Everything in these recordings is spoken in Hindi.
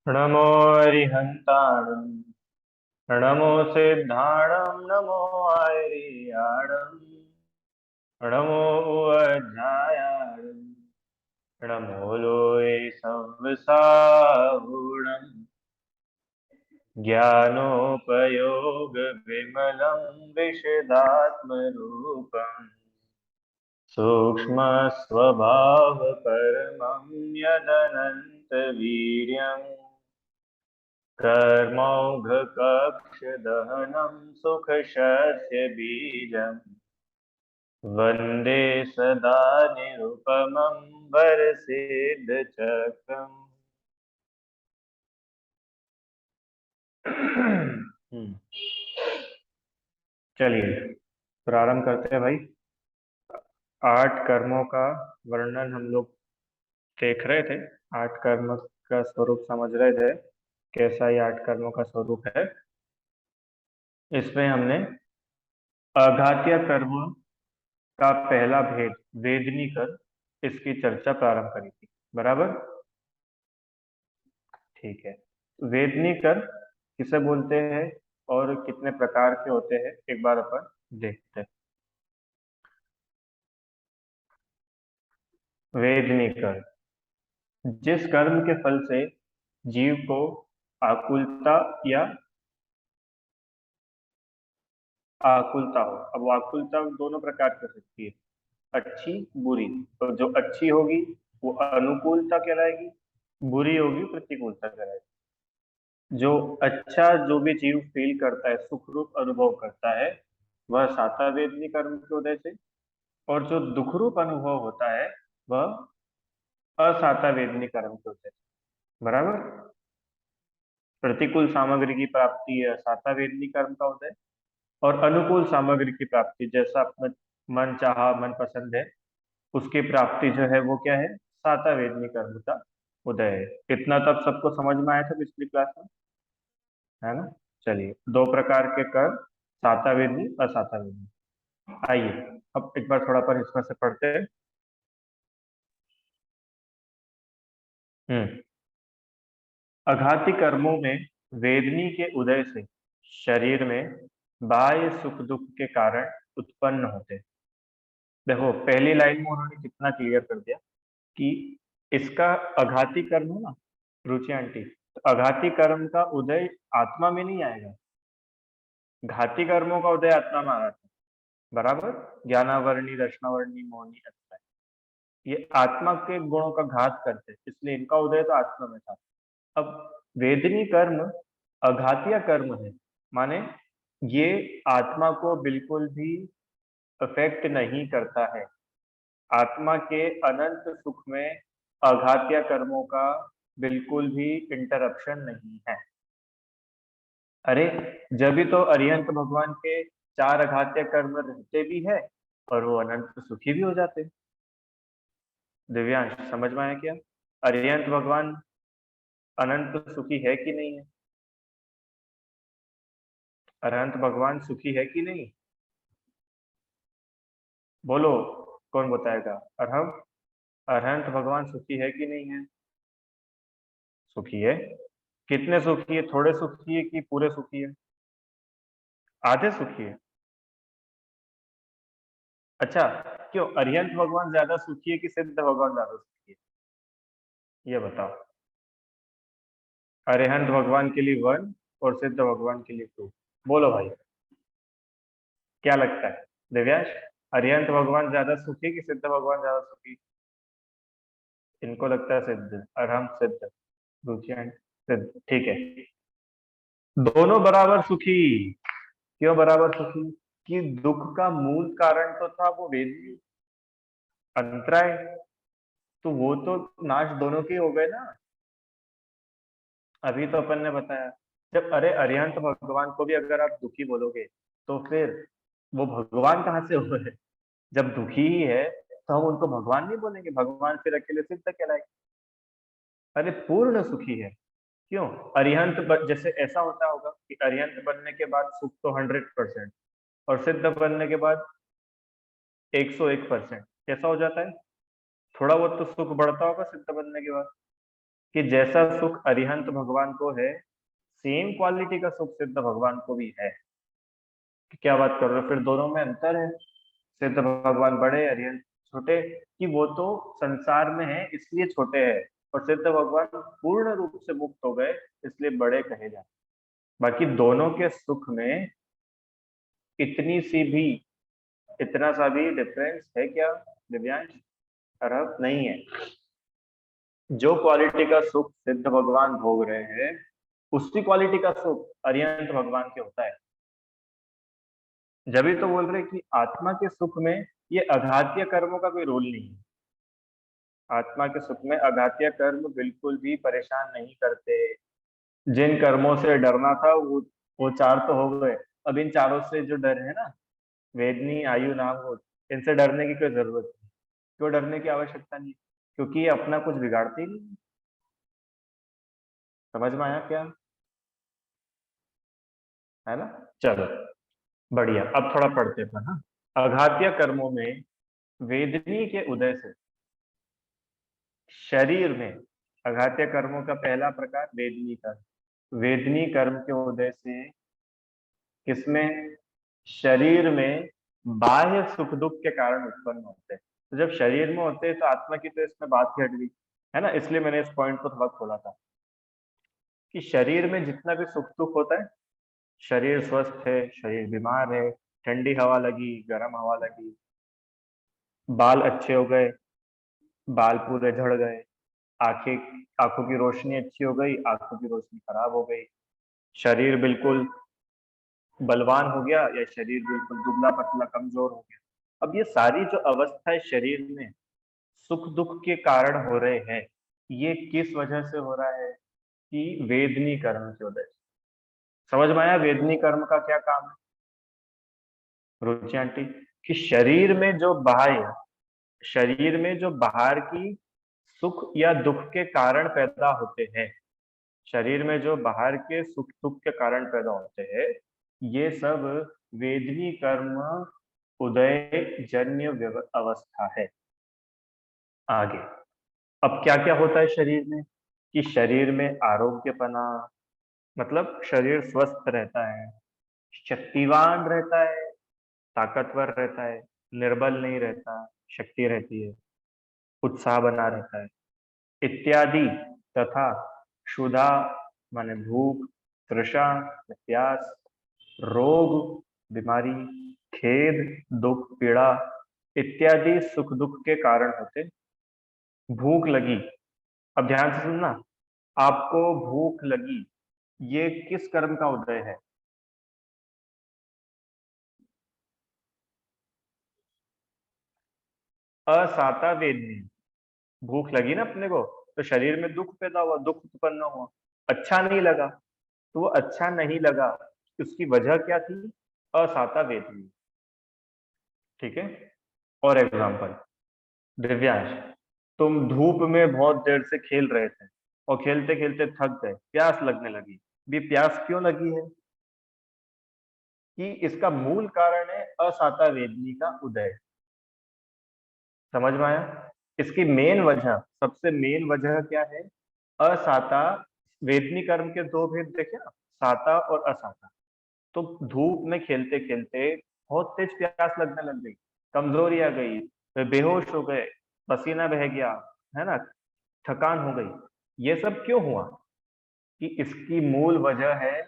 नमो अरिहन्ताणं नमो सिद्धाणं नमो आयर्याणं नमो उवज्झायाणं नमो लोये संवसाहुणं ज्ञानोपयोगविमलं विशदात्मरूपम् सूक्ष्मस्वभावपरमं यदनन्तवीर्यम् कर्मौघकक्षदहनं सुखशस्य बीजम् वन्दे सदा निरुपमं वरसिद्धचक्रम्। चलिए प्रारंभ करते हैं भाई। 8 कर्मों का वर्णन हम लोग देख रहे थे। 8 कर्म का स्वरूप समझ रहे थे, कैसा ये 8 कर्मों का स्वरूप है। इसमें हमने अघातीय कर्म का पहला भेद वेदनी कर, इसकी चर्चा प्रारंभ करी थी। बराबर, ठीक है। वेदनी कर किसे बोलते हैं और कितने प्रकार के होते हैं, एक बार अपन देखते हैं। वेदनी कर, जिस कर्म के फल से जीव को आकुलता या आकुलता हो। अब वो आकुलता दोनों प्रकार की हो सकती है, अच्छी बुरी। तो जो अच्छी होगी वो अनुकूलता कहलाएगी, बुरी होगी प्रतिकूलता कहलाएगी। जो अच्छा जो भी जीव फील करता है, सुख रूप अनुभव करता है, वह साता वेदनी कर्म के उदय से। और जो दुख रूप अनुभव होता है वह असाता वेदनी कर्म के उदय से। बराबर, प्रतिकूल सामग्री की प्राप्ति है साता वेदनी कर्म का उदय, और अनुकूल सामग्री की प्राप्ति, जैसा अपना मन चाहा मन पसंद है उसकी प्राप्ति जो है वो क्या है, साता वेदनी कर्म का उदय है। इतना तब सबको समझ में आया था पिछली क्लास में, है ना। चलिए, 2 प्रकार के कर, साता वेदनी असाता वेदनी। आइए अब एक बार थोड़ा पर इसमें से पढ़ते हैं। हम्म अघाती कर्मों में वेदनी के उदय से शरीर में बाह्य सुख दुख के कारण उत्पन्न होते हैं। देखो पहली लाइन में उन्होंने कितना क्लियर कर दिया कि इसका अघाती कर्म है ना, रुचि आंटी, तो अघाती कर्म का उदय आत्मा में नहीं आएगा, घाती कर्मों का उदय आत्मा में आ रहा था। बराबर, ज्ञानावरणी दर्शनावरणी मोहनी अच्छा, ये आत्मा के गुणों का घात करते हैं, इसलिए इनका उदय तो आत्मा में था। अब वेदनी कर्म अघातीय कर्म है, माने ये आत्मा को बिल्कुल भी अफेक्ट नहीं करता है। आत्मा के अनंत सुख में अघातीय कर्मों का बिल्कुल भी इंटरप्शन नहीं है। अरे, जब भी तो अरिहंत भगवान के 4 अघातीय कर्म रहते भी है और वो अनंत सुखी भी हो जाते हैं। दिव्यांश समझ में आया क्या? अरिहंत भगवान अनंत सुखी है कि नहीं है? अरिहंत भगवान सुखी है कि नहीं? बोलो, कौन बताएगा? अरहंत अरहंत भगवान सुखी है कि नहीं है? सुखी है। कितने सुखी है? थोड़े सुखी है कि पूरे सुखी है? आधे सुखी है। अच्छा, क्यों अरिहंत भगवान ज्यादा सुखी है कि सिद्ध भगवान ज्यादा सुखी है, ये बताओ। अरिहंत भगवान के लिए 1 और सिद्ध भगवान के लिए 2। बोलो भाई, क्या लगता है दिव्यांश? अरिहंत भगवान ज्यादा सुखी कि सिद्ध भगवान ज्यादा सुखी? इनको लगता है सिद्ध, और हम सिद्ध। रुचि सिद्ध, ठीक है। दोनों बराबर सुखी। क्यों बराबर सुखी? कि दुख का मूल कारण तो था वो वेदी अंतराय, तो वो तो नाश दोनों के हो गए ना। अभी तो अपन ने बताया, जब अरे अरिहंत भगवान को भी अगर आप दुखी बोलोगे तो फिर वो भगवान कहाँ से हुए? जब दुखी ही है तो हम उनको भगवान नहीं बोलेंगे, भगवान फिर अकेले सिद्ध कहलाएंगे। अरे पूर्ण सुखी है। क्यों? जैसे ऐसा होता होगा कि अरिहंत बनने के बाद सुख तो 100% और सिद्ध बनने के बाद 101% कैसा हो जाता है? थोड़ा बहुत तो सुख बढ़ता होगा सिद्ध बनने के बाद। कि जैसा सुख अरिहंत भगवान को है, सेम क्वालिटी का सुख सिद्ध भगवान को भी है। कि क्या बात कर रहे हो, फिर दोनों में अंतर है? सिद्ध भगवान बड़े, अरिहंत छोटे? कि वो तो संसार में है इसलिए छोटे हैं, और सिद्ध भगवान पूर्ण रूप से मुक्त हो गए इसलिए बड़े कहे जाते। बाकी दोनों के सुख में इतनी सी भी, इतना सा भी डिफरेंस है क्या दिव्यांश? अरब नहीं है। जो क्वालिटी का सुख सिद्ध भगवान भोग रहे हैं, उसी क्वालिटी का सुख अरिहंत भगवान के होता है। जब भी तो बोल रहे कि आत्मा के सुख में ये अघातीय कर्मों का कोई रोल नहीं है। आत्मा के सुख में अघातीय कर्म बिल्कुल भी परेशान नहीं करते। जिन कर्मों से डरना था वो चार तो हो गए। अब इन चारों से जो डर है ना, वेदनी, आयु, नामरूप, इनसे डरने की कोई जरूरत नहीं। क्यों डरने की आवश्यकता नहीं? क्योंकि ये अपना कुछ बिगाड़ते ही नहीं। समझ में आया क्या? है ना? चलो, बढ़िया। अब थोड़ा पढ़ते हैं ना। अघातीय कर्मों में वेदनी के उदय से शरीर में, अघातीय कर्मों का पहला प्रकार वेदनी कर्म। वेदनी कर्म के उदय से किसमें? शरीर में बाह्य सुख दुख के कारण उत्पन्न होते हैं। तो जब शरीर में होते हैं तो आत्मा की तो इसमें बात ही हट गई, है ना? इसलिए मैंने इस पॉइंट को थोड़ा खोला था कि शरीर में जितना भी सुख दुख होता है, शरीर स्वस्थ है, शरीर बीमार है, ठंडी हवा लगी, गर्म हवा लगी, बाल अच्छे हो गए, बाल पूरे झड़ गए, आंखें, आंखों की रोशनी अच्छी हो गई, आंखों की रोशनी खराब हो गई, शरीर बिल्कुल बलवान हो गया या शरीर बिल्कुल दुबला पतला कमजोर हो गया। अब ये सारी जो अवस्थाएं शरीर में सुख दुख के कारण हो रहे हैं, ये किस वजह से हो रहा है? कि वेदनी कर्म की वजह से। समझ में आया वेदनी कर्म का क्या काम है रुचि आंटी? कि शरीर में जो बाहर की सुख या दुख के कारण पैदा होते हैं, शरीर में जो बाहर के सुख दुख के कारण पैदा होते हैं, ये सब वेदनी कर्म उदय जन्य अवस्था है। आगे अब क्या क्या होता है शरीर में? कि शरीर में आरोग्यपना, मतलब शरीर स्वस्थ रहता है, शक्तिवान रहता है, ताकतवर रहता है, निर्बल नहीं रहता, शक्ति रहती है, उत्साह बना रहता है, इत्यादि। तथा क्षुधा माने भूख, तृषा प्यास, रोग बीमारी, खेद दुख पीड़ा इत्यादि सुख दुख के कारण होते। भूख लगी, अब ध्यान से सुनना, आपको भूख लगी, ये किस कर्म का उदय है? असाता वेदनी। भूख लगी ना अपने को, तो शरीर में दुख पैदा हुआ, दुख उत्पन्न हुआ, अच्छा नहीं लगा। तो वो अच्छा नहीं लगा, उसकी वजह क्या थी? असाता वेदनी। ठीक है। और एग्जाम्पल, दिव्यांश, तुम धूप में बहुत देर से खेल रहे थे और खेलते खेलते थक गए, प्यास लगने लगी। भी प्यास क्यों लगी है? कि इसका मूल कारण है असाता वेदनी का उदय। समझ में आया? इसकी मेन वजह, सबसे मेन वजह क्या है? असाता। वेदनी कर्म के दो भेद देखे ना, साता और असाता। तो धूप में खेलते खेलते बहुत तेज प्यास लगने लग गई, कमजोरी आ गई, वे बेहोश हो गए, पसीना बह गया, है ना, थकान हो गई। ये सब क्यों हुआ? कि इसकी मूल वजह है,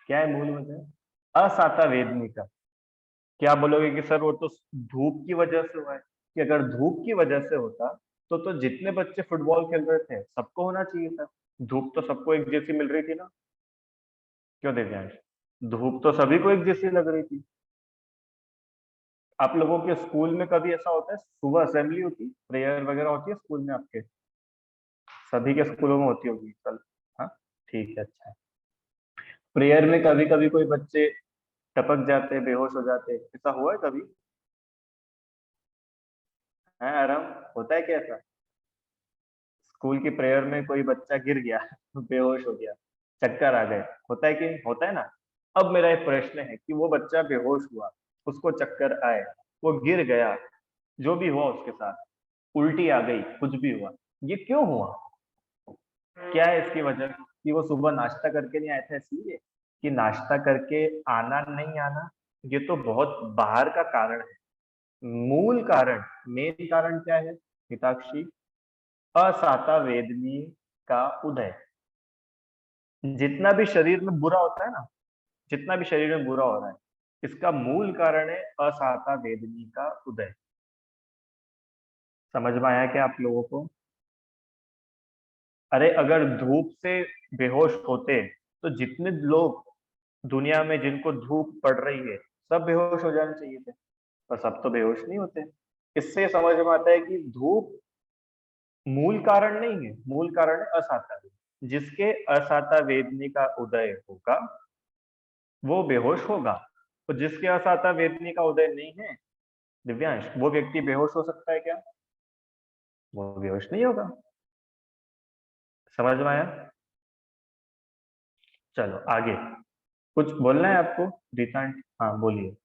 क्या है मूल वजह? असाता वेदनी का। क्या बोलोगे कि सर वो तो धूप की वजह से हुआ है? कि अगर धूप की वजह से होता तो जितने बच्चे फुटबॉल खेल रहे थे सबको होना चाहिए था। धूप तो सबको एक जैसी मिल रही थी ना? क्यों दिव्यांश? धूप तो सभी को एक जैसी लग रही थी। आप लोगों के स्कूल में कभी ऐसा होता है, सुबह असेंबली होती, प्रेयर वगैरह होती है स्कूल में आपके? सभी के स्कूलों में होती होगी कल। हाँ, ठीक है, अच्छा है। प्रेयर में कभी कभी कोई बच्चे टपक जाते, बेहोश हो जाते, ऐसा हुआ है कभी? है आराम? होता है क्या ऐसा? स्कूल की प्रेयर में कोई बच्चा गिर गया बेहोश हो गया, चक्कर आ गए, होता है कि होता है ना? अब मेरा एक प्रश्न है कि वो बच्चा बेहोश हुआ, उसको चक्कर आए, वो गिर गया, जो भी हुआ उसके साथ, उल्टी आ गई, कुछ भी हुआ, ये क्यों हुआ? क्या है इसकी वजह? कि वो सुबह नाश्ता करके नहीं आया था इसलिए? कि नाश्ता करके आना नहीं आना, ये तो बहुत बाहर का कारण है। मूल कारण, मेन कारण क्या है हिताक्षी? असाता वेदनी का उदय। जितना भी शरीर में बुरा होता है ना, जितना भी शरीर में बुरा हो रहा है, इसका मूल कारण है असाता वेदनी का उदय। समझ में आया क्या आप लोगों को? अरे अगर धूप से बेहोश होते तो जितने लोग दुनिया में जिनको धूप पड़ रही है सब बेहोश हो जाने चाहिए थे, पर सब तो बेहोश नहीं होते। इससे समझ में आता है कि धूप मूल कारण नहीं है, मूल कारण है असाता वेदनी। जिसके असाता वेदनी का उदय होगा वो बेहोश होगा, तो जिसके असाता वेदनी का उदय नहीं है दिव्यांश, वो व्यक्ति बेहोश हो सकता है क्या? वो बेहोश नहीं होगा। समझ में आया? चलो आगे, कुछ बोलना है आपको रीता आंटी? हाँ बोलिए।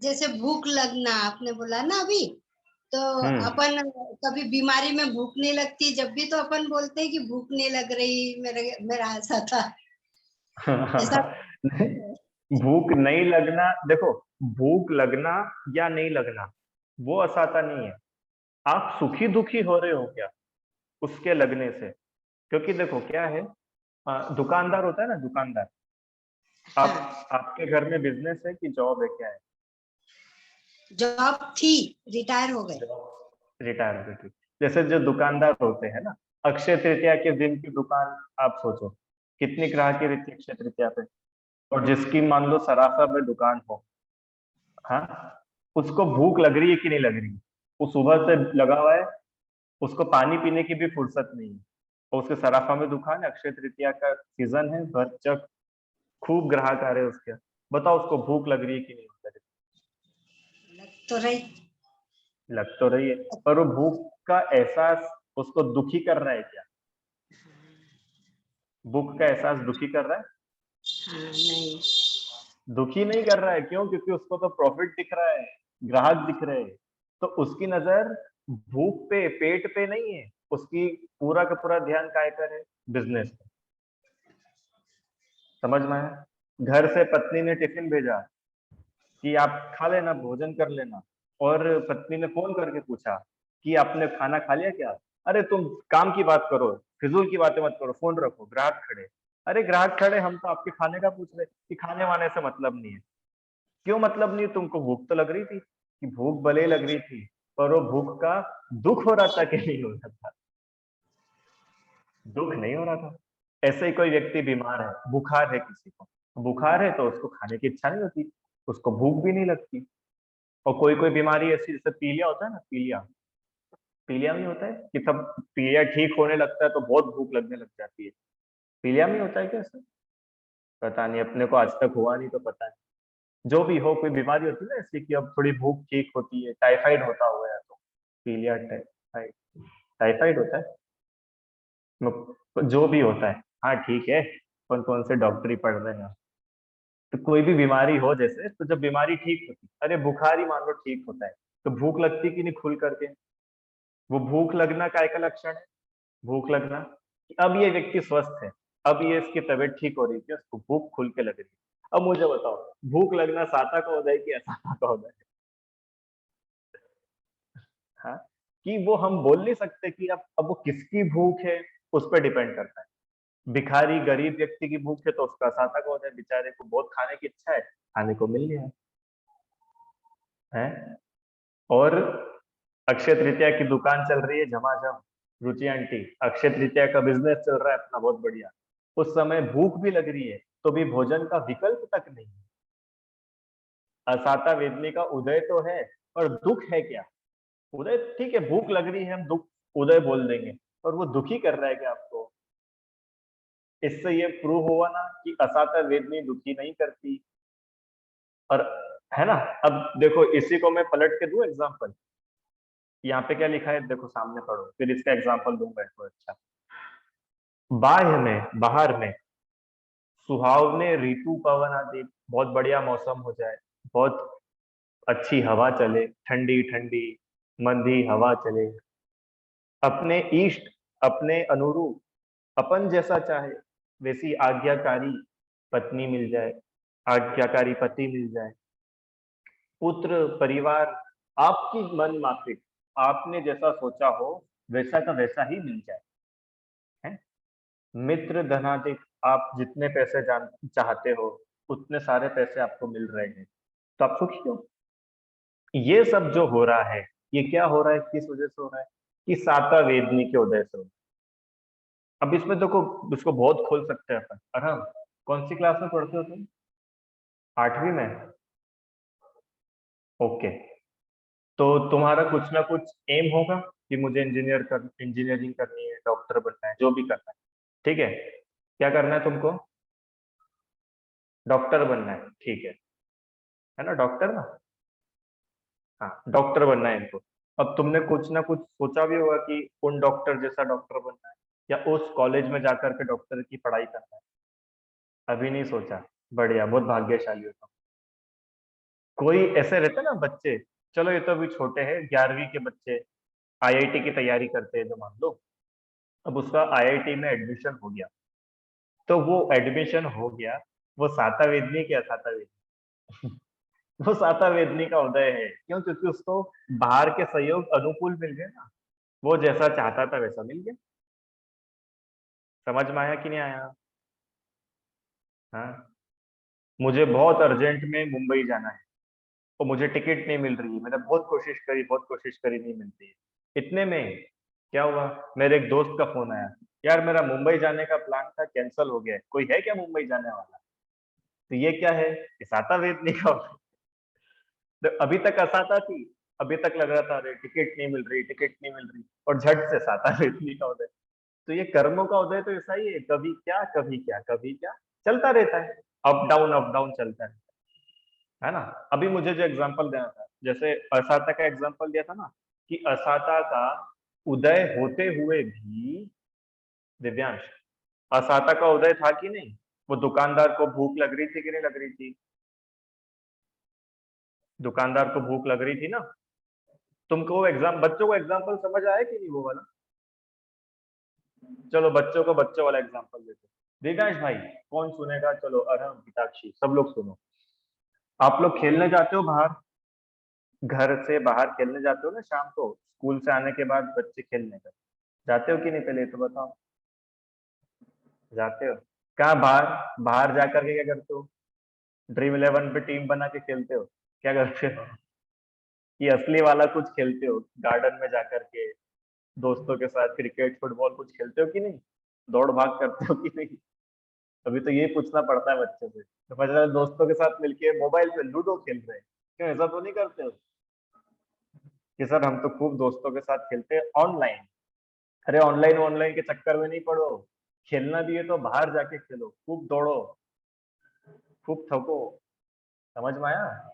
जैसे भूख लगना आपने बोला ना अभी, तो हम्म। अपन कभी बीमारी में भूख नहीं लगती, जब भी तो अपन बोलते हैं कि भूख नहीं लग रही, मेरा ऐसा था, ऐसा। भूख नहीं लगना, देखो, भूख लगना या नहीं लगना वो असाता नहीं है। आप सुखी दुखी हो रहे हो क्या उसके लगने से? क्योंकि देखो क्या है, दुकानदार होता है ना, दुकानदार। हाँ, आपके घर में बिजनेस है कि जॉब है, क्या है? जॉब थी, रिटायर हो गए। जॉब, रिटायर हो गए, ठीक। जैसे जो दुकानदार होते हैं ना, अक्षय तृतीया के दिन की दुकान आप सोचो, कितनी ग्राहकी रहती है अक्षय तृतीया पे। और जिसकी मान लो सराफा में दुकान हो, हाँ, उसको भूख लग रही है कि नहीं लग रही? वो सुबह से लगा हुआ है, उसको पानी पीने की भी फुर्सत नहीं है, और उसके सराफा में दुकान है, अक्षय तृतीया का सीजन है, भर चक खूब ग्राहक आ रहे हैं उसके। बताओ उसको भूख लग रही है कि नहीं लग रही? लग तो रही। लग तो रही है, पर वो भूख का एहसास उसको दुखी कर रहा है क्या? भूख का एहसास दुखी कर रहा है? हाँ, नहीं। दुखी नहीं कर रहा है, क्यों? क्योंकि उसको तो प्रॉफिट दिख रहा है, ग्राहक दिख रहे हैं। तो उसकी नजर भूख पे, पेट पे नहीं है, उसकी पूरा का पूरा ध्यान काय पर है? बिजनेस पे। समझ में आया? घर से पत्नी ने टिफिन भेजा कि आप खा लेना, भोजन कर लेना, और पत्नी ने फोन करके पूछा कि आपने खाना खा लिया क्या? अरे तुम काम की बात करो, फिजूल की बातें मत करो, फोन रखो, ग्राहक खड़े। अरे ग्राहक खड़े, हम तो आपके खाने का पूछ रहे कि खाने वाने से मतलब नहीं है। क्यों मतलब नहीं? तुमको भूख तो लग रही थी, कि भूख भले लग रही थी, पर वो भूख का दुख हो रहा था कि नहीं हो रहा था? दुख नहीं हो रहा था। ऐसे ही कोई व्यक्ति बीमार है, बुखार है किसी को, बुखार है तो उसको खाने की इच्छा नहीं होती, उसको भूख भी नहीं लगती। और कोई कोई बीमारी ऐसी, जैसे पीलिया होता है ना, पीलिया, पीलिया में होता है कि तब पीलिया ठीक होने लगता है तो बहुत भूख लगने लग जाती है। पीलिया में होता है क्या ऐसा? पता नहीं, अपने को आज तक हुआ नहीं तो पता नहीं। जो भी हो, कोई बीमारी होती है ना ऐसी कि अब थोड़ी भूख ठीक होती है, टाइफाइड होता हुआ या तो पीलिया, टाइफाइड, टाइफाइड होता है, जो भी होता है। हाँ ठीक है, कौन कौन से डॉक्टरी पढ़ रहे हैं। तो कोई भी बीमारी हो जैसे, तो जब बीमारी ठीक होती, अरे बुखार ही मान लो ठीक होता है, तो भूख लगती कि नहीं खुल करके? वो भूख लगना काय का लक्षण है? भूख लगना कि अब ये व्यक्ति स्वस्थ है, अब ये इसकी तबीयत ठीक हो रही थी, उसको भूख खुल के लग रही है। अब मुझे बताओ, भूख लगना साता का उदय कि असाता का उदय? हाँ, कि वो हम बोल नहीं सकते कि अब वो किसकी भूख है, उस पर डिपेंड करता है। भिखारी गरीब व्यक्ति की भूख है तो उसका असाता का उदय, बेचारे को बहुत खाने की इच्छा है, खाने को मिल गया है। और अक्षय तृतीया की दुकान चल रही है झमाझम, रुचि आंटी अक्षय तृतीया का बिजनेस चल रहा है अपना बहुत बढ़िया, उस समय भूख भी लग रही है तो भी भोजन का विकल्प तक नहीं है। असाता वेदनी का उदय तो है, पर दुख है क्या? उदय ठीक है, भूख लग रही है, हम दुख उदय बोल देंगे, पर वो दुखी कर रहा है क्या आपको? इससे ये प्रूव हुआ ना कि असाता वेदनी दुखी नहीं करती। और है ना? अब देखो, इसी को मैं पलट के दूं एग्जाम्पल। यहाँ पे क्या लिखा है देखो, सामने पढ़ो, फिर इसका एग्जाम्पल दूंगा इसको। अच्छा, बाह्य में, बाहर में सुहावने ऋतु पवन आदि, बहुत बढ़िया मौसम हो जाए, बहुत अच्छी हवा चले, ठंडी ठंडी मंदी हवा चले, अपने इष्ट अपने अनुरूप अपन जैसा चाहे वैसी आज्ञाकारी पत्नी मिल जाए, आज्ञाकारी पति मिल जाए, पुत्र परिवार आपकी मन माफिक, आपने जैसा सोचा हो वैसा का वैसा ही मिल जाए, है। मित्र धनाधिक, आप जितने पैसे जान चाहते हो उतने सारे पैसे आपको मिल रहे हैं, तो आप सुखी हो। ये सब जो हो रहा है, ये क्या हो रहा है, किस वजह से हो रहा है, कि साता वेदनी के उदय से हो रहा है। अब इसमें देखो, इसको बहुत खोल सकते हैं अपन। अरहम, कौन सी क्लास में पढ़ते हो तुम? 8वीं में? ओके। तो तुम्हारा कुछ ना कुछ एम होगा कि मुझे इंजीनियरिंग करनी है, डॉक्टर बनना है, जो भी करना है, ठीक है। क्या करना है तुमको? डॉक्टर बनना है, ठीक है ना, डॉक्टर ना। हाँ, डॉक्टर बनना है इनको। अब तुमने कुछ ना कुछ सोचा भी होगा कि उन डॉक्टर जैसा डॉक्टर बनना है, या उस कॉलेज में जाकर के डॉक्टर की पढ़ाई करना है। अभी नहीं सोचा? बढ़िया, बहुत भाग्यशाली हो तुम। कोई ऐसे रहते ना बच्चे, चलो ये तो अभी छोटे हैं, 11वीं के बच्चे आईआईटी की तैयारी करते हैं, जो मान लो अब उसका आईआईटी में एडमिशन हो गया, तो वो एडमिशन हो गया, वो साता वेदनी क्या साता वेदनी वो साता वेदनी का उदय है, क्यों? क्योंकि उसको बाहर के सहयोग अनुकूल मिल गए ना, वो जैसा चाहता था वैसा मिल गया। समझ में आया कि नहीं आया? हाँ। मुझे बहुत अर्जेंट में मुंबई जाना है, तो मुझे टिकट नहीं मिल रही है, मैंने बहुत कोशिश करी, नहीं मिल रही है। इतने में क्या हुआ, मेरे एक दोस्त का फोन आया, यार मेरा मुंबई जाने का प्लान था, कैंसिल हो गया है, कोई है क्या मुंबई जाने वाला? तो ये क्या है, ये साता वेदनी का तो अभी तक असाता थी, अभी तक लग रहा था अरे टिकट नहीं मिल रही, टिकट नहीं मिल रही, और झट से साता वेदनी का उदय। तो ये कर्मों का उदय तो ऐसा ही है, कभी क्या कभी क्या कभी क्या, चलता रहता है, अप डाउन चलता है ना। अभी मुझे जो एग्जांपल देना था, जैसे असाता का एग्जांपल दिया था ना, कि असाता का उदय होते हुए भी, दिव्यांश, असाता का उदय था कि नहीं? वो दुकानदार को भूख लग रही थी कि नहीं लग रही थी? दुकानदार को भूख लग रही थी ना। तुमको वो बच्चों को एग्जाम्पल समझ आया कि नहीं वो वाला? चलो बच्चों को बच्चों वाला एग्जाम्पल देते। दिव्यांश भाई, कौन सुनेगा? चलो अरहम, हिताक्षी, सब लोग सुनो। आप लोग खेलने जाते हो बाहर, घर से बाहर खेलने जाते हो ना शाम को, स्कूल से आने के बाद बच्चे खेलने का जाते हो कि नहीं, पहले तो बताओ। जाते हो? कहाँ बाहर? बाहर जाकर के क्या करते हो? ड्रीम इलेवन पे टीम बना के खेलते हो? क्या करते हो? ये असली वाला कुछ खेलते हो, गार्डन में जाकर के दोस्तों के साथ क्रिकेट फुटबॉल कुछ खेलते हो कि नहीं? दौड़ भाग करते हो कि नहीं? अभी तो ये पूछना पड़ता है बच्चे से, तो पता चला दोस्तों के साथ मिलके मोबाइल पे लूडो खेल रहे हैं। क्यों, ऐसा तो नहीं करते हो कि सर हम तो खूब दोस्तों के साथ खेलते हैं ऑनलाइन? अरे ऑनलाइन ऑनलाइन के चक्कर में नहीं पड़ो, खेलना भी है तो बाहर जाके खेलो, खूब दौड़ो, खूब थको। समझ में आया?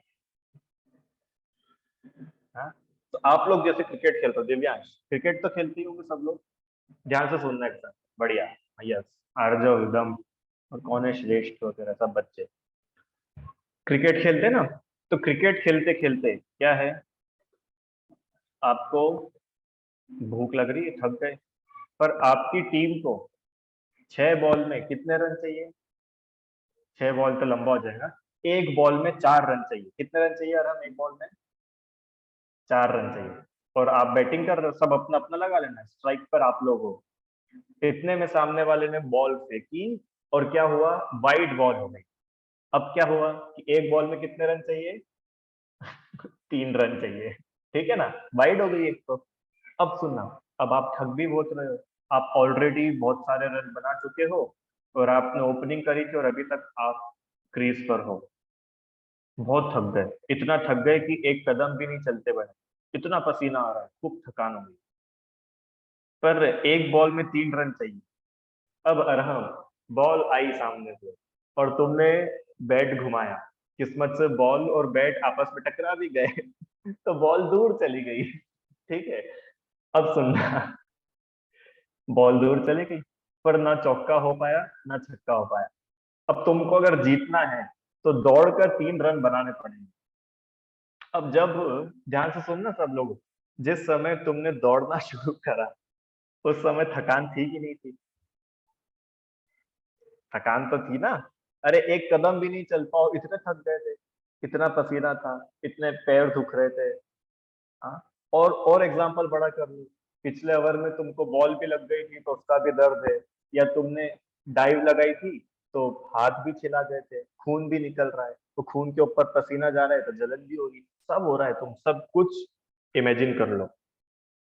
हाँ। तो आप लोग जैसे क्रिकेट खेलते हो, दिव्यांश क्रिकेट तो खेलती होंगे सब लोग, ध्यान से सुनना एक साथ, बढ़िया। यस, आर्जव एकदम, और कौन है श्रेष्ठ वगैरह सब बच्चे क्रिकेट खेलते ना। तो क्रिकेट खेलते खेलते क्या है, आपको भूख लग रही है, थक गए, पर आपकी टीम को 6 बॉल में कितने रन चाहिए? 6 बॉल तो लंबा हो जाएगा, एक बॉल में 4 रन चाहिए। कितने रन चाहिए आराम एक बॉल में? 4 रन चाहिए। और आप बैटिंग कर रहे हो, सब अपना अपना लगा लेना, स्ट्राइक पर आप लोग हो। इतने में सामने वाले ने बॉल फेंकी, और क्या हुआ, वाइड बॉल हो गई। अब क्या हुआ कि एक बॉल में कितने रन चाहिए? 3 रन चाहिए, ठीक है ना, वाइड हो गई एक तो। अब सुनना, अब आप थक भी बहुत रहे हो, आप ऑलरेडी बहुत सारे रन बना चुके हो, और आपने ओपनिंग करी थी, और अभी तक आप क्रीज पर हो, बहुत थक गए, इतना थक गए कि एक कदम भी नहीं चलते बने, इतना पसीना आ रहा है, खूब थकान हो गई, पर एक बॉल में 3 रन चाहिए। अब अरहम, बॉल आई सामने से, और तुमने बैट घुमाया, किस्मत से बॉल और बैट आपस में टकरा भी गए तो बॉल दूर चली गई, ठीक है। अब सुनना, बॉल दूर चली गई, पर ना चौका हो पाया ना छक्का हो पाया। अब तुमको अगर जीतना है तो दौड़कर 3 रन बनाने पड़ेंगे। अब जब, ध्यान से सुनना सब लोग, जिस समय तुमने दौड़ना शुरू करा, उस समय थकान थी कि नहीं थी? थकान तो थी ना। अरे एक कदम भी नहीं चल पाओ, इतने थक गए थे, इतना पसीना था, इतने पैर दुख रहे थे। हाँ। और एग्जाम्पल बड़ा कर लूं, पिछले ओवर में तुमको बॉल भी लग गई थी तो उसका भी दर्द है, या तुमने डाइव लगाई थी तो हाथ भी छिला गए थे, खून भी निकल रहा है, तो खून के ऊपर पसीना जा रहा है तो जलन भी होगी, सब हो रहा है, तुम सब कुछ इमेजिन कर लो।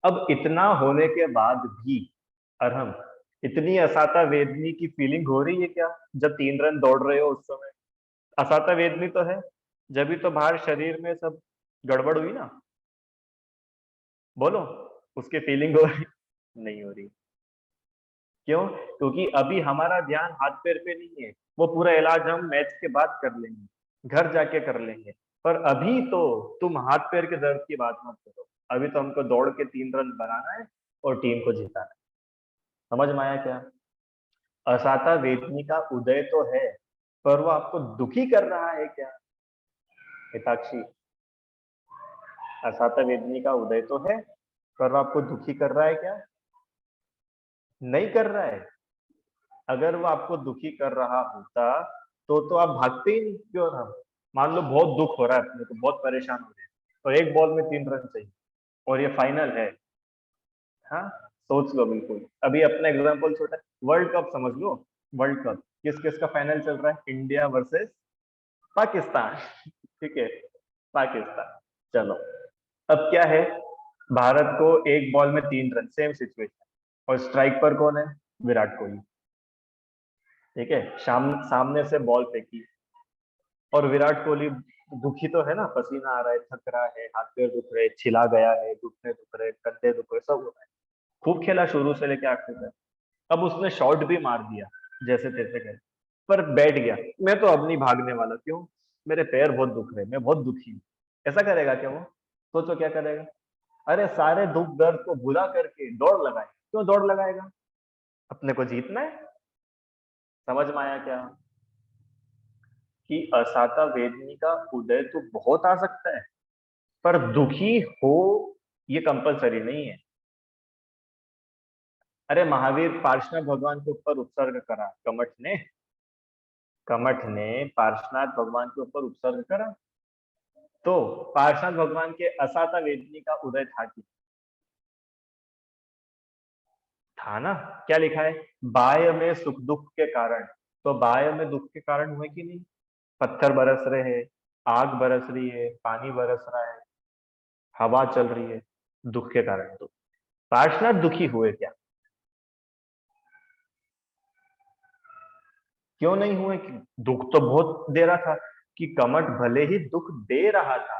अब इतना होने के बाद भी अरहम, इतनी असाता वेदनी की फीलिंग हो रही है क्या जब 3 रन दौड़ रहे हो उस समय? असाता वेदनी तो है, जब भी तो बाहर शरीर में सब गड़बड़ हुई ना। बोलो, उसकी फीलिंग हो रही? नहीं हो रही। क्यों? क्योंकि अभी हमारा ध्यान हाथ पैर पे नहीं है, वो पूरा इलाज हम मैच के बाद कर लेंगे, घर जाके कर लेंगे। पर अभी तो तुम हाथ पैर के दर्द की बात मत करो, अभी तो हमको दौड़ के 3 रन बनाना है और टीम को जिताना है। समझ में आया क्या? असाता वेदनी का उदय तो है, पर वो आपको दुखी कर रहा है क्या हिताक्षी? असाता वेदनी का उदय तो है, पर वो आपको दुखी कर रहा है क्या? नहीं कर रहा है। अगर वो आपको दुखी कर रहा होता तो आप भागते ही नहीं क्यों? हम मान लो बहुत दुख हो रहा है अपने को, बहुत परेशान हो रहे हैं, और एक बॉल में 3 रन चाहिए और ये फाइनल है। हाँ, सोच लो बिल्कुल। अभी अपना एग्जाम्पल छोटा है, वर्ल्ड कप समझ लो। वर्ल्ड कप किस किस का फाइनल चल रहा है? India versus Pakistan. ठीक है, पाकिस्तान। चलो, अब क्या है, भारत को एक बॉल में 3 रन, सेम सिचुएशन, और स्ट्राइक पर कौन है? विराट कोहली। ठीक है, सामने से बॉल फेंकी और विराट कोहली दुखी तो है ना, पसीना आ रहा है, थक रहा है, हाथ पैर दुख रहे, छिला गया है, घुटने दुख रहे, कंधे दुख रहे, सब हो रहा है। खूब खेला शुरू से लेके आखिर तक। अब उसने शॉट भी मार दिया जैसे तैसे कर, पर बैठ गया। मैं तो अब नहीं भागने वाला, क्यों? मेरे पैर बहुत दुख रहे, मैं बहुत दुखी हूँ। ऐसा करेगा क्या वो? सोचो क्या करेगा। अरे सारे दुख दर्द को भुला करके दौड़ लगाए। क्यों दौड़ लगाएगा? अपने को जीतना है। समझ में आया क्या? कि असाता वेदनी का उदय तो बहुत आ सकता है, पर दुखी हो ये कंपलसरी नहीं है। अरे महावीर पार्श्वनाथ भगवान के ऊपर उत्सर्ग करा, कमठ ने पार्श्वनाथ भगवान के ऊपर उत्सर्ग करा, तो पार्श्वनाथ भगवान के असाता वेदनी का उदय था कि? था ना। क्या लिखा है? बाय में सुख दुख के कारण। तो बाय में दुख के कारण हुए कि नहीं? पत्थर बरस रहे हैं, आग बरस रही है, पानी बरस रहा है, हवा चल रही है, दुख के कारण। तो पार्श्वनाथ दुखी हुए क्या? क्यों नहीं हुए? कि दुख तो बहुत दे रहा था, कि कमठ भले ही दुख दे रहा था,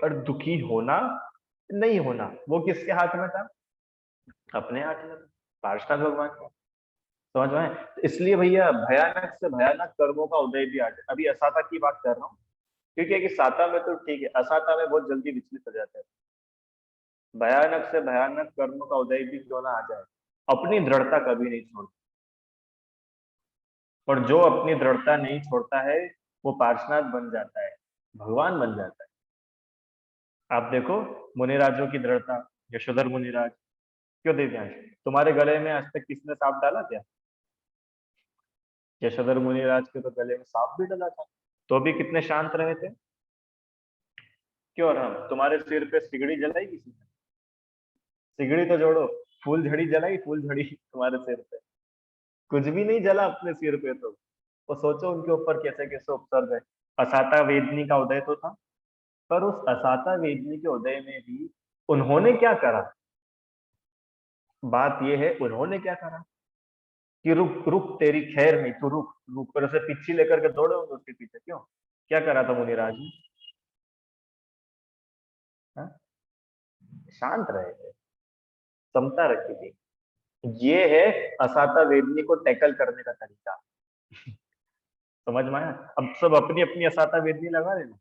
पर दुखी होना नहीं होना वो किसके हाथ में था? अपने हाथ में था, पार्षद भगवान का। समझ में आए? तो इसलिए भैया भयानक से भयानक कर्मों का उदय भी आ जाए। अभी असाता की बात कर रहा हूँ, क्योंकि है कि साता में तो ठीक है, असाता में बहुत जल्दी विचलित हो जाते हैं। भयानक से भयानक कर्म का उदय भी क्यों ना आ जाए, अपनी दृढ़ता कभी नहीं छोड़ता। और जो अपनी दृढ़ता नहीं छोड़ता है वो पार्षनाथ बन जाता है, भगवान बन जाता है। आप देखो मुनिराजों की दृढ़ता, यशोधर मुनिराज। क्यों दिव्यांश, तुम्हारे गले में आज तक किसने सांप डाला क्या? यशोधर मुनिराज के तो गले में सांप भी डला था, तो भी कितने शांत रहे थे। क्यों राम, तुम्हारे सिर पे सिगड़ी जलाई किसी ने? सिगड़ी तो जोड़ो, फूल झड़ी जलाई, फूल झड़ी तुम्हारे सिर पे, कुछ भी नहीं जला अपने सिर पे। तो सोचो उनके ऊपर कैसे कैसे उपसर्ग है। असाता वेदनी का उदय तो था, पर उस असाता वेदनी के उदय में भी उन्होंने क्या करा? बात यह है उन्होंने क्या करा, कि रुक रुक तेरी खैर नहीं, तू रुक रुक, पर उसे पीछे लेकर के दौड़े होंगे उसके पीछे। क्यों? क्या करा था मुनिराज ने? हाँ? शांत रहे थे, समता रखी थी। ये है असाता वेदनी को टैकल करने का तरीका। समझ में आया? अब सब अपनी अपनी असाता वेदनी लगा लेना,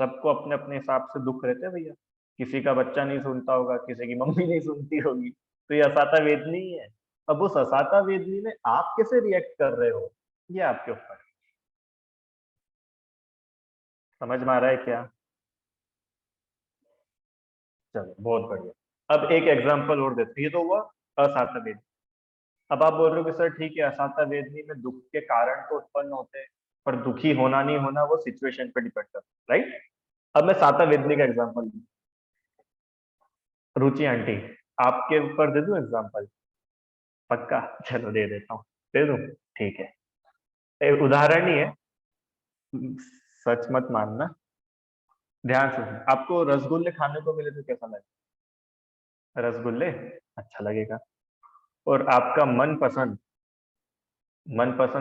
सबको अपने अपने हिसाब से दुख रहते हैं भैया। किसी का बच्चा नहीं सुनता होगा, किसी की मम्मी नहीं सुनती होगी, तो ये असाता वेदनी ही है। अब उस असाता वेदनी में आप कैसे रिएक्ट कर रहे हो, ये आपके ऊपर। समझ में आ रहा है क्या? चलो बहुत बढ़िया। अब एक एग्जांपल और देते हैं। ये तो हुआ असाता वेदनी। अब आप बोल रहे हो कि सर ठीक है, असाता वेदनी में दुख के कारण तो उत्पन्न होते हैं, पर दुखी होना नहीं होना वो सिचुएशन पे डिपेंड करता है, राइट। अब मैं साता वेदनी का एग्जांपल दूं। रुचि आंटी, आपके ऊपर दे दूं एग्जांपल? पक्का? चलो दे देता हूँ। दे दूं? ठीक है। एक उदाहरण ही है, सच मत मानना। ध्यान से सुनो। आपको रसगुल्ले खाने को मिले तो कैसा लगेगा? रसगुल्ले अच्छा लगेगा। और आपका मनपसंद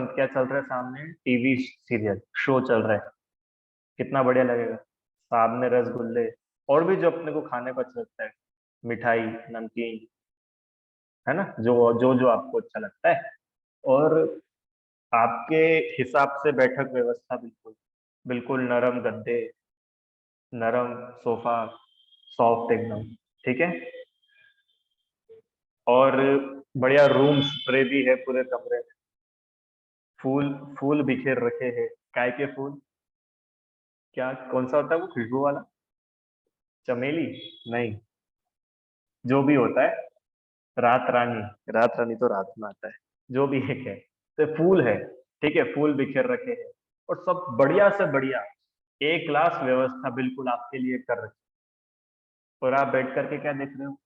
क्या चल रहा है सामने? टीवी सीरियल शो चल रहा है। कितना बढ़िया लगेगा। सामने रसगुल्ले, और भी जो अपने को खाने को अच्छा लगता है, मिठाई, नमकीन, है ना, जो जो जो आपको अच्छा लगता है। और आपके हिसाब से बैठक व्यवस्था बिल्कुल बिल्कुल नरम गद्दे, नरम सोफा, सॉफ्ट एकदम, ठीक है। और बढ़िया रूम स्प्रे भी है पूरे कमरे में। फूल फूल बिखेर रखे हैं। काय के फूल? क्या, कौन सा होता है वो खुशबू वाला? चमेली? नहीं, जो भी होता है, रात रानी। रात रानी तो रात में आता है। जो भी एक है, तो फूल है, ठीक है, फूल बिखेर रखे हैं। और सब बढ़िया से बढ़िया, एक क्लास व्यवस्था बिल्कुल आपके लिए कर रखी। और आप बैठ करके क्या देख रहे हो?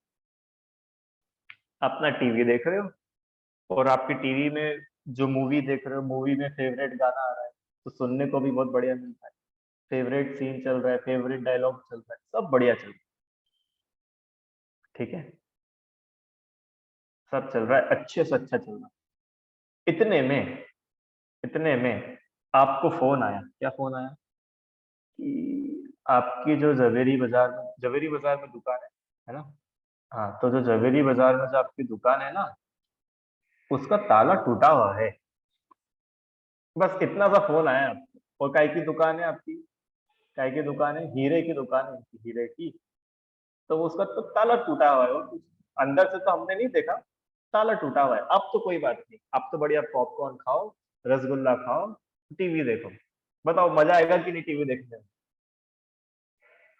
अपना टीवी देख रहे हो। और आपकी टीवी में जो मूवी देख रहे हो, मूवी में फेवरेट गाना आ रहा है, तो सुनने को भी बहुत बढ़िया मिलता है। फेवरेट सीन चल रहा है, फेवरेट डायलॉग चल रहा है, सब बढ़िया चल रहा है, ठीक है। सब चल रहा है, अच्छे से अच्छा चल रहा है। इतने में आपको फोन आया। क्या फोन आया? कि आपकी जो जवेरी बाजार में दुकान है ना? हाँ, तो जो जवेरी बाजार में जो आपकी दुकान है ना, उसका ताला टूटा हुआ है। बस इतना सा फोन आया आपको। और काय की दुकान है आपकी? काय की दुकान है? हीरे की दुकान है उनकी, हीरे की। तो उसका तो ताला टूटा हुआ है, और कुछ अंदर से तो हमने नहीं देखा। ताला टूटा हुआ है। अब तो कोई बात नहीं, अब तो बढ़िया पॉपकॉर्न खाओ, रसगुल्ला खाओ, टीवी देखो। बताओ मजा आएगा कि नहीं टीवी देखने में?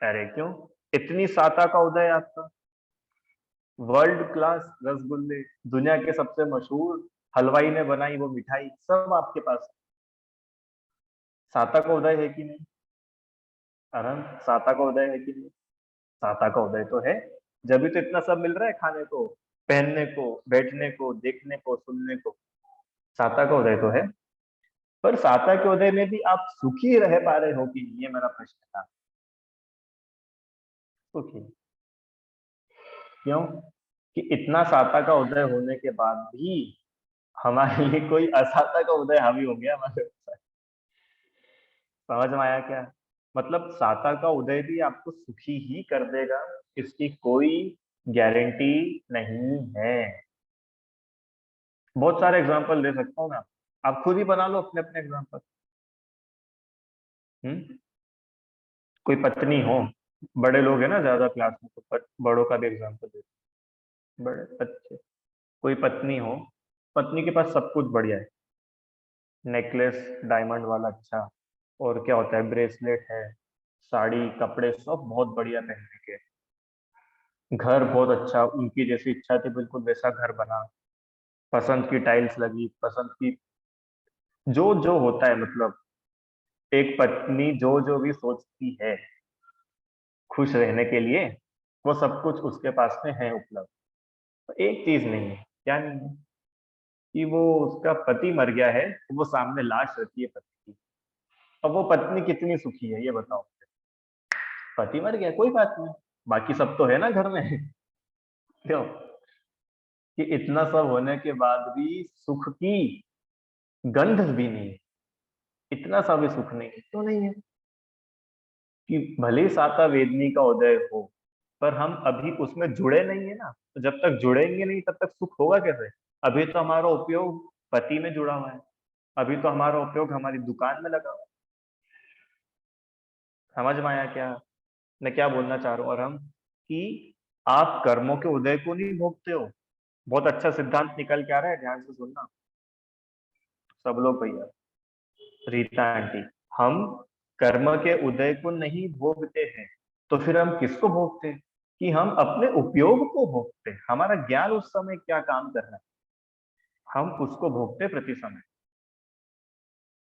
अरे क्यों? इतनी साता का उदय है आपका। वर्ल्ड क्लास रसगुल्ले, दुनिया के सबसे मशहूर हलवाई ने बनाई वो मिठाई, सब आपके पास है। साता का उदय है कि नहीं? अनंत, साता का उदय है कि नहीं? साता का उदय तो है। जब भी तो इतना सब मिल रहा है खाने को, पहनने को, बैठने को, देखने को, सुनने को। साता का उदय तो है। पर साता के उदय में भी आप सुखी रह पा रहे हो कि नहीं, ये मेरा प्रश्न था। सुखी क्यों? कि इतना साता का उदय होने के बाद भी हमारे लिए कोई असाता का उदय हावी हो गया हमारे ऊपर। समझ में आया क्या? मतलब साता का उदय भी आपको सुखी ही कर देगा, इसकी कोई गारंटी नहीं है। बहुत सारे एग्जांपल दे सकता हूँ मैं आप खुद ही बना लो अपने अपने एग्जांपल। हम्म। कोई पत्नी हो, बड़े लोग हैं ना ज्यादा क्लास में, तो बड़ों का भी एग्जांपल दे। बड़े बच्चे, कोई पत्नी हो, पत्नी के पास सब कुछ बढ़िया है। नेकलेस डायमंड वाला अच्छा, और क्या होता है, ब्रेसलेट है, साड़ी कपड़े सब बहुत बढ़िया पहनने के, घर बहुत अच्छा, उनकी जैसी इच्छा थी बिल्कुल वैसा घर बना, पसंद की टाइल्स लगी, पसंद की जो जो होता है, मतलब एक पत्नी जो जो भी सोचती है खुश रहने के लिए, वो सब कुछ उसके पास में है उपलब्ध। तो एक चीज नहीं है, क्या नहीं है? कि वो, उसका पति मर गया है, तो वो सामने लाश रखी है पति की। अब वो पत्नी कितनी सुखी है ये बताओ। पति मर गया कोई बात नहीं, बाकी सब तो है ना घर में। क्यों? कि इतना सब होने के बाद भी सुख की गंध भी नहीं है। इतना सा भी सुख नहीं है, क्यों नहीं है? कि भले ही साता वेदनी का उदय हो, पर हम अभी उसमें जुड़े नहीं है ना, तो जब तक जुड़ेंगे नहीं तब तक सुख होगा कैसे? अभी तो हमारा उपयोग पति में जुड़ा हुआ है। अभी तो हमारा उपयोग हमारी दुकान में लगा हुआ है। समझ में आया क्या मैं क्या बोलना चाह रहा हूँ? और हम, कि आप कर्मों के उदय को नहीं भोगते हो। बहुत अच्छा सिद्धांत निकल के आ रहा है, ध्यान से सुनना सब लोग भैया। रीता आंटी, हम कर्म के उदय को नहीं भोगते हैं, तो फिर हम किसको भोगते हैं? कि हम अपने उपयोग को भोगते हैं, हमारा ज्ञान उस समय क्या काम कर रहा है, हम उसको भोगते प्रति समय।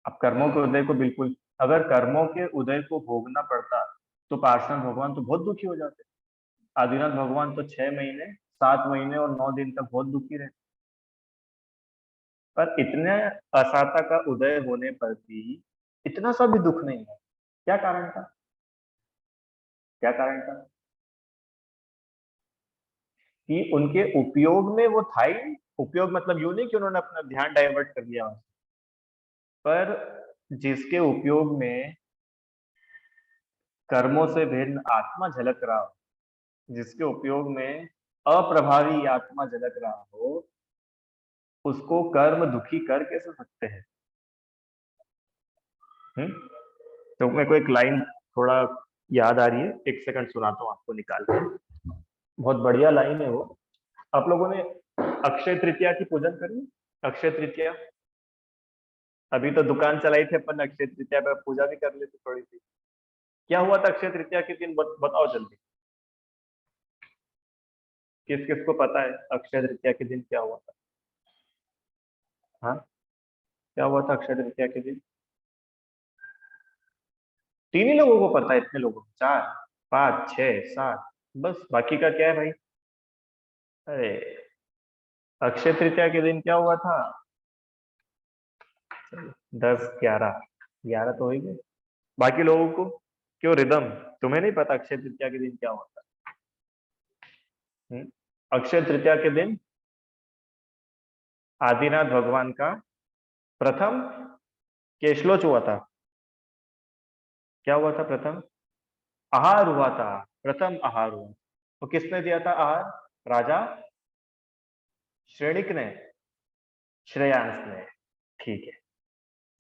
अब कर्मों के उदय को बिल्कुल, अगर कर्मों के उदय को भोगना पड़ता तो पार्षद भगवान तो बहुत दुखी हो जाते। आदिनाथ भगवान तो 6 महीने, 7 महीने और 9 दिन तक बहुत दुखी रहे। पर इतने असाता का उदय होने पर भी इतना सा भी दुख नहीं है। क्या कारण था? क्या कारण था? कि उनके उपयोग में वो था ही नहीं। उपयोग मतलब यूं नहीं कि उन्होंने अपना ध्यान डाइवर्ट कर लिया, पर जिसके उपयोग में कर्मों से भिन्न आत्मा झलक रहा हो, जिसके उपयोग में अप्रभावी आत्मा झलक रहा हो, उसको कर्म दुखी कर कैसे सकते हैं? तो मेरे को एक लाइन थोड़ा याद आ रही है, एक सेकंड सुनाता हूँ आपको निकाल के। बहुत बढ़िया लाइन है वो। आप लोगों ने अक्षय तृतीया की पूजन करी? अक्षय तृतीया, अभी तो दुकान चलाई थी अपन, अक्षय तृतीया पे पूजा भी कर लेते थोड़ी सी। क्या हुआ था अक्षय तृतीया के दिन, बताओ जल्दी। किस किस को पता है अक्षय तृतीया के दिन क्या हुआ था? हाँ, क्या हुआ था अक्षय तृतीया के दिन? 3 ही लोगों को पता है? इतने लोगों को? 4, 5, 6, 7, बस? बाकी का क्या है भाई? अरे, अक्षय तृतीया के दिन क्या हुआ था? 10, 11, 11 तो हो ही गए। बाकी लोगों को क्यों रिदम, तुम्हें नहीं पता अक्षय तृतीया के दिन क्या हुआ था? अक्षय तृतीया के दिन आदिनाथ भगवान का प्रथम केशलोच हुआ था। क्या हुआ था? प्रथम आहार हुआ था। प्रथम आहार हुआ। तो किसने दिया था आहार? राजा श्रेणिक ने, श्रेयांश ने। ठीक है,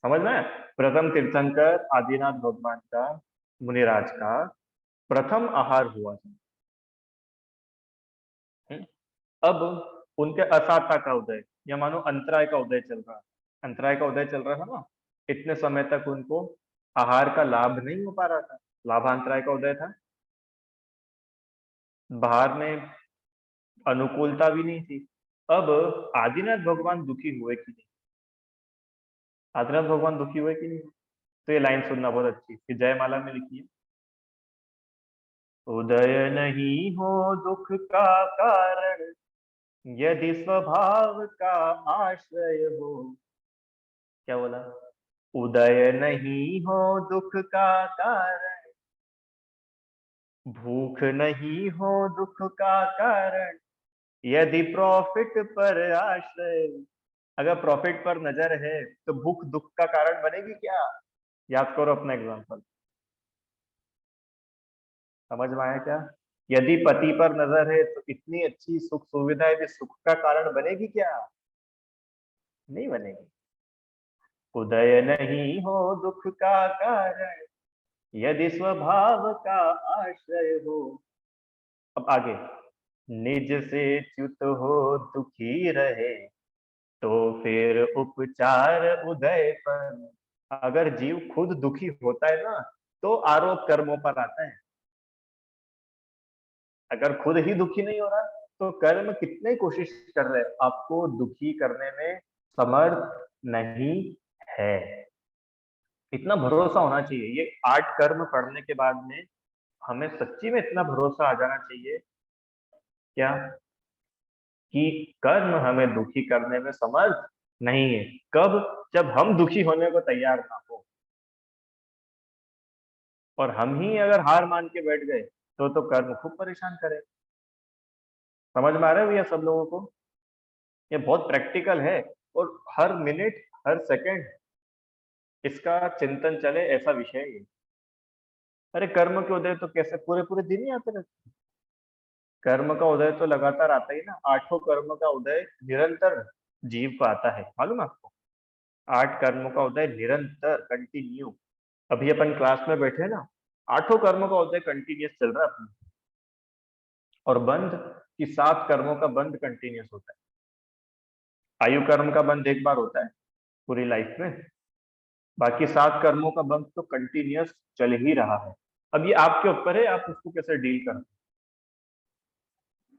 समझ में आया? प्रथम तीर्थंकर आदिनाथ भगवान का, मुनिराज का प्रथम आहार हुआ था। अब उनके असाता का उदय, या मानो अंतराय का उदय चल रहा, अंतराय का उदय चल रहा था ना, इतने समय तक उनको आहार का लाभ नहीं हो पा रहा था। लाभांतराय का उदय था, बाहर में अनुकूलता भी नहीं थी। अब आदिनाथ भगवान दुखी हुए कि नहीं? आदिनाथ भगवान दुखी हुए कि नहीं? तो ये लाइन सुनना बहुत अच्छी, कि जयमाला में लिखी है, उदय नहीं हो दुख का कारण, यदि स्वभाव का आश्रय हो। क्या बोला? उदय नहीं हो दुख का कारण, भूख नहीं हो दुख का कारण, यदि प्रॉफिट पर आश्रय। अगर प्रॉफिट पर नजर है तो भूख दुख का कारण बनेगी क्या? याद करो अपना एग्जांपल, समझ में आया क्या? यदि पति पर नजर है तो इतनी अच्छी सुख सुविधा है, सुख का कारण बनेगी क्या? नहीं बनेगी। उदय नहीं हो दुख का कारण, यदि स्वभाव का आश्रय हो। अब आगे, निज से च्युत हो दुखी रहे, तो फिर उपचार उदय पर। अगर जीव खुद दुखी होता है ना, तो आरोप कर्मों पर आता है। अगर खुद ही दुखी नहीं हो रहा, तो कर्म कितने कोशिश कर रहे हैं, आपको दुखी करने में समर्थ नहीं है। इतना भरोसा होना चाहिए। ये 8 कर्म पढ़ने के बाद में हमें सच्ची में इतना भरोसा आ जाना चाहिए, क्या, कि कर्म हमें दुखी करने में समर्थ नहीं है। कब? जब हम दुखी होने को तैयार ना हो, और हम ही अगर हार मान के बैठ गए तो कर्म खूब परेशान करे। समझ में आ रहा है भैया सब लोगों को? ये बहुत प्रैक्टिकल है, और हर मिनट, हर सेकंड इसका चिंतन चले, ऐसा विषय है। अरे कर्म के उदय तो कैसे पूरे पूरे दिन ही आते रहते? कर्म का उदय तो लगातार आता ही ना, 8 कर्म का उदय निरंतर जीव को आता है, मालूम है आपको? 8 कर्मों का उदय निरंतर, कंटिन्यू। अभी अपन क्लास में बैठे हैं ना, 8 कर्मों का उदय कंटिन्यूस चल रहा है अपना। और बंध की 7 कर्मों का बंध कंटिन्यूस होता है। आयु कर्म का बंध एक बार होता है पूरी लाइफ में, बाकी 7 कर्मों का बंध तो कंटिन्यूस चल ही रहा है। अब ये आपके ऊपर है, आप उसको कैसे डील करते हैं।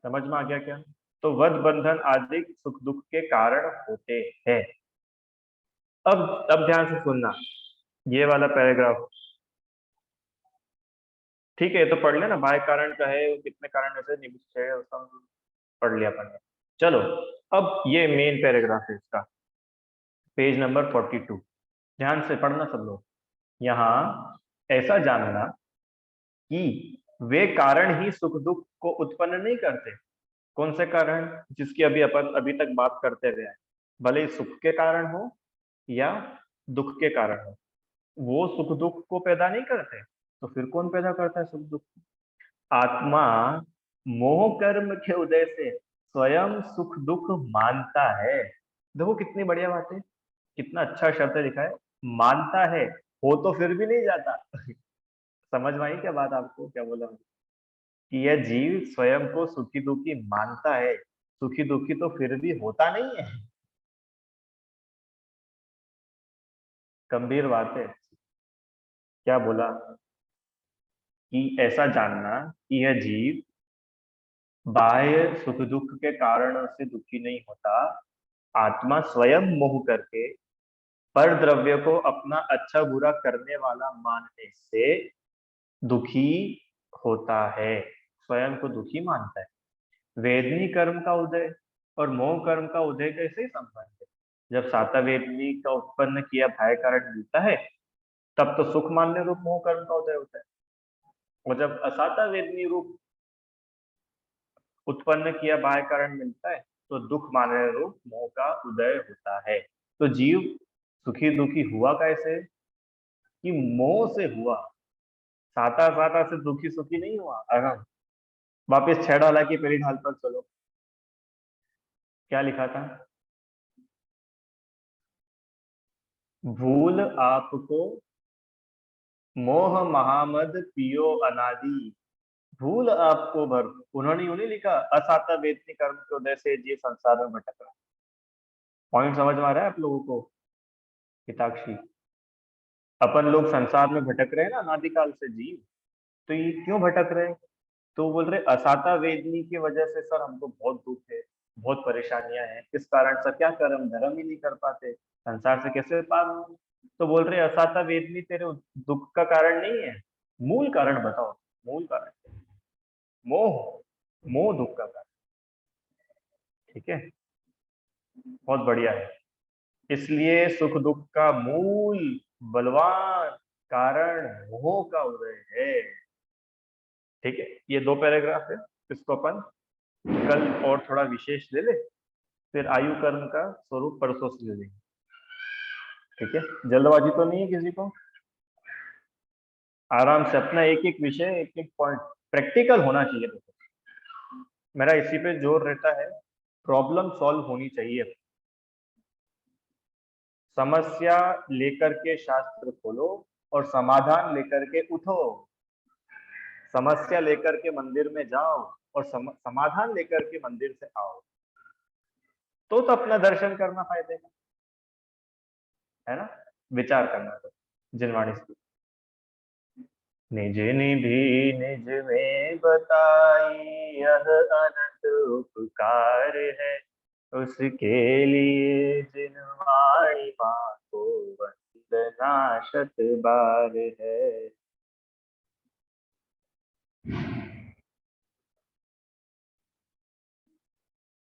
समझ में आ गया क्या? तो वध बंधन आदि सुख दुख के कारण होते हैं। अब ध्यान से सुनना ये वाला पैराग्राफ। ठीक है, ये तो पढ़ लेना, बाह्य कारण का है, कितने कारण ऐसे निविष्ट है, उसका पढ़ लिया अपन ने। चलो, अब ये मेन पैराग्राफ है इसका, पेज नंबर 42। ध्यान से पढ़ना सब लोग। यहाँ ऐसा जानना कि वे कारण ही सुख दुख को उत्पन्न नहीं करते। कौन से कारण? जिसकी अभी अपन अभी तक बात करते रहे हैं, भले ही सुख के कारण हो या दुख के कारण हो, वो सुख दुख को पैदा नहीं करते। तो फिर कौन पैदा करता है सुख दुख? आत्मा मोह कर्म के उदय से स्वयं सुख दुख मानता है। देखो कितनी बढ़िया बात है, कितना अच्छा शब्द लिखा है, मानता है, हो तो फिर भी नहीं जाता। समझ में आई क्या बात आपको, क्या बोला मैंने? कि यह जीव स्वयं को सुखी दुखी मानता है, सुखी दुखी तो फिर भी होता नहीं है। गंभीर बात है। क्या बोला? कि ऐसा जानना कि यह जीव बाह्य सुख दुख के कारण से दुखी नहीं होता, आत्मा स्वयं मोह करके पर द्रव्य को अपना अच्छा बुरा करने वाला मानने से दुखी होता है, स्वयं को दुखी मानता है। वेदनी कर्म का उदय और मोह कर्म का उदय कैसे ही संबंध है? जब साता वेदनी का उत्पन्न किया भय कारण मिलता है, तब तो सुख मानने रूप मोह कर्म का उदय होता है। और जब असाता वेदनी रूप उत्पन्न किया बाह्य कारण मिलता है, तो दुख मानने रूप मोह का उदय होता है। तो जीव सुखी दुखी हुआ कैसे? कि मोह से हुआ, साता साता से दुखी सुखी नहीं हुआ। अगर वापिस 6 ढाला की पहली ढाल पर चलो, क्या लिखा था? भूल आपको मोह महामद पियो अनादि। भूल आपको भर, उन्होंने यूं नहीं लिखा असाता वेदनी कर्म के उदय से ये संसार में भटक रहा। पॉइंट समझ में आ रहा है आप लोगों को? हिताक्षी, अपन लोग संसार में भटक रहे हैं ना अनादिकाल से जीव, तो ये क्यों भटक रहे हैं? तो बोल रहे असाता वेदनी की वजह से सर हमको बहुत दुख है, बहुत परेशानियां हैं, किस कारण सर? क्या कर्म धर्म ही नहीं कर पाते, संसार से कैसे पार होंगे? तो बोल रहे असाता वेदनी तेरे दुख का कारण नहीं है, मूल कारण बताओ। मूल कारण मोह, मोह दुख का कारण। ठीक है, बहुत बढ़िया है। इसलिए सुख दुख का मूल बलवान कारण मोह का उदय है। ठीक है, ये 2 पैराग्राफ है, इसको अपन कल और थोड़ा विशेष ले ले, फिर आयु कर्म का स्वरूप परसों से ले लेंगे। ठीक है, जल्दबाजी तो नहीं है किसी को? आराम से अपना एक एक विषय, एक एक पॉइंट प्रैक्टिकल होना चाहिए। देखो मेरा इसी पे जोर रहता है, प्रॉब्लम सॉल्व होनी चाहिए। समस्या लेकर के शास्त्र खोलो और समाधान लेकर के उठो। समस्या लेकर के मंदिर में जाओ और समाधान लेकर के मंदिर से आओ, तो अपना दर्शन करना फायदे का है ना। विचार करना तो जिनवाणी से निज निधि निज में बताई, यह अनंत उपकार है, उसके लिए जिनवाणी माँ को वंदना शत बार है।